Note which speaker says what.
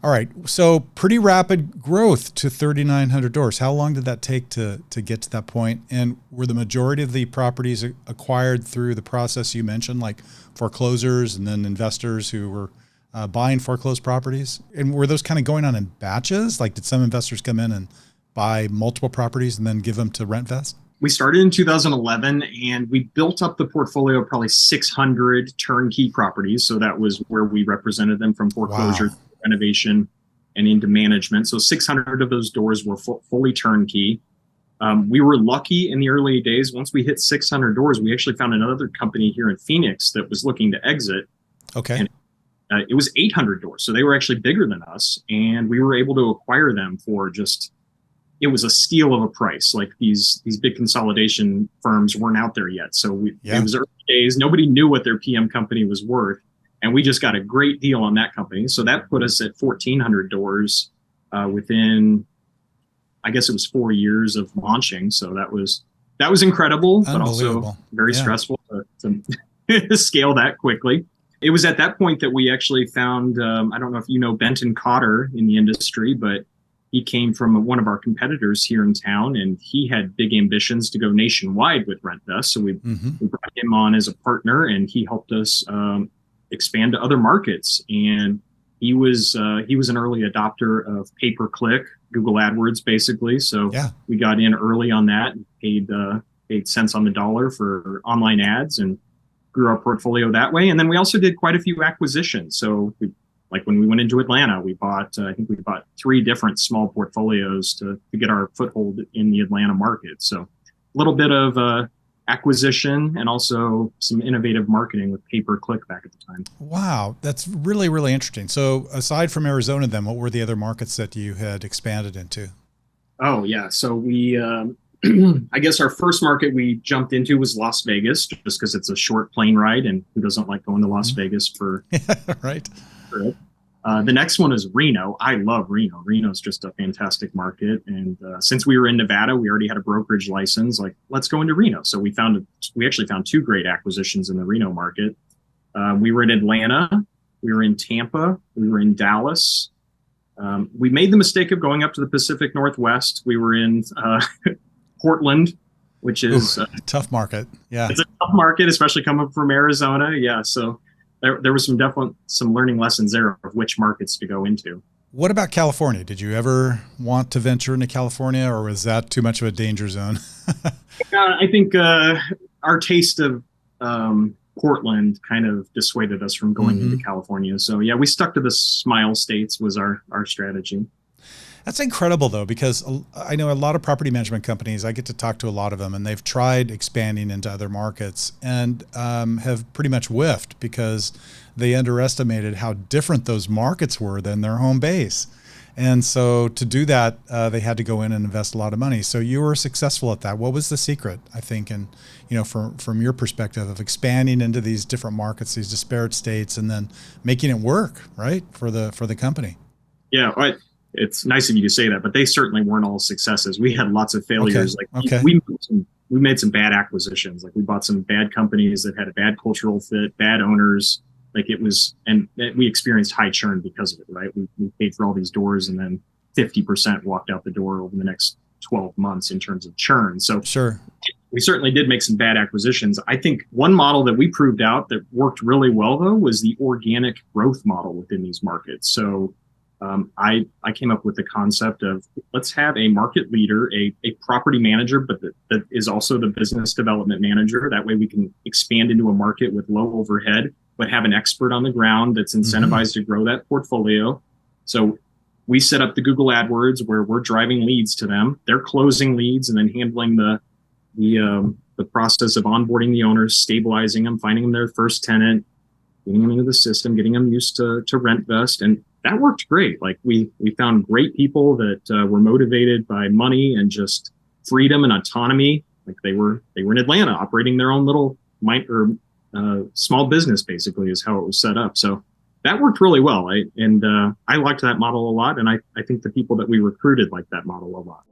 Speaker 1: All right. So pretty rapid growth to 3,900 doors. How long did that take to get to that point? And were the majority of the properties acquired through the process you mentioned, like foreclosures and then investors who were buying foreclosed properties? And were those kind of going on in batches? Like did some investors come in and buy multiple properties and then give them to RentVest?
Speaker 2: We started in 2011 and we built up the portfolio of probably 600 turnkey properties. So that was where we represented them from foreclosure,
Speaker 1: Wow.
Speaker 2: renovation, and into management. So 600 of those doors were fully turnkey. We were lucky in the early days. Once we hit 600 doors, we actually found another company here in Phoenix that was looking to exit.
Speaker 1: Okay.
Speaker 2: And it was 800 doors. So they were actually bigger than us. And we were able to acquire them for just, it was a steal of a price. Like these big consolidation firms weren't out there yet. So it was early days. Nobody knew what their PM company was worth. And we just got a great deal on that company. So that put us at 1,400 doors within, I guess it was 4 years of launching. So that was incredible, but also very stressful to scale that quickly. It was at that point that we actually found, I don't know if you know Benton Cotter in the industry, but he came from one of our competitors here in town, and he had big ambitions to go nationwide with RentVest. So we brought him on as a partner, and he helped us expand to other markets. And he was an early adopter of pay-per-click, Google AdWords, basically. So we got in early on that and paid cents on the dollar for online ads and grew our portfolio that way. And then we also did quite a few acquisitions. So like when we went into Atlanta, we bought, I think we bought 3 different small portfolios to get our foothold in the Atlanta market. So a little bit of acquisition and also some innovative marketing with pay-per-click back at the time.
Speaker 1: Wow. That's really, really interesting. So aside from Arizona, then what were the other markets that you had expanded into?
Speaker 2: Oh yeah. So we, I guess our first market we jumped into was Las Vegas, just because it's a short plane ride, and who doesn't like going to Las Vegas for
Speaker 1: right.
Speaker 2: it. The next one is Reno. I love Reno. Reno's just a fantastic market. And since we were in Nevada, we already had a brokerage license. Like, let's go into Reno. So we actually found 2 great acquisitions in the Reno market. We were in Atlanta. We were in Tampa. We were in Dallas. We made the mistake of going up to the Pacific Northwest. We were in Portland, which is
Speaker 1: a tough market. Yeah.
Speaker 2: It's a tough market, especially coming from Arizona. Yeah. So there was some learning lessons there of which markets to go into.
Speaker 1: What about California? Did you ever want to venture into California, or was that too much of a danger zone?
Speaker 2: I think our taste of Portland kind of dissuaded us from going into California. So yeah, we stuck to the Smile States was our strategy.
Speaker 1: That's incredible, though, because I know a lot of property management companies, I get to talk to a lot of them, and they've tried expanding into other markets and have pretty much whiffed because they underestimated how different those markets were than their home base. And so to do that, they had to go in and invest a lot of money. So you were successful at that. What was the secret, I think, and from your perspective of expanding into these different markets, these disparate states, and then making it work, right, for the company?
Speaker 2: Yeah, it's nice of you to say that, but they certainly weren't all successes. We had lots of failures. We made some bad acquisitions. Like we bought some bad companies that had a bad cultural fit, bad owners. Like it was, and we experienced high churn because of it, right? We paid for all these doors and then 50% walked out the door over the next 12 months in terms of churn. So
Speaker 1: sure,
Speaker 2: we certainly did make some bad acquisitions. I think one model that we proved out that worked really well, though, was the organic growth model within these markets. So I came up with the concept of let's have a market leader, a property manager, but that is also the business development manager. That way we can expand into a market with low overhead, but have an expert on the ground that's incentivized to grow that portfolio. So we set up the Google AdWords where we're driving leads to them. They're closing leads and then handling the process of onboarding the owners, stabilizing them, finding them their first tenant, getting them into the system, getting them used to RentVest. And that worked great. Like we found great people that were motivated by money and just freedom and autonomy. Like they were in Atlanta operating their own little small business, basically, is how it was set up. So that worked really well. I liked that model a lot. And I think the people that we recruited liked that model a lot.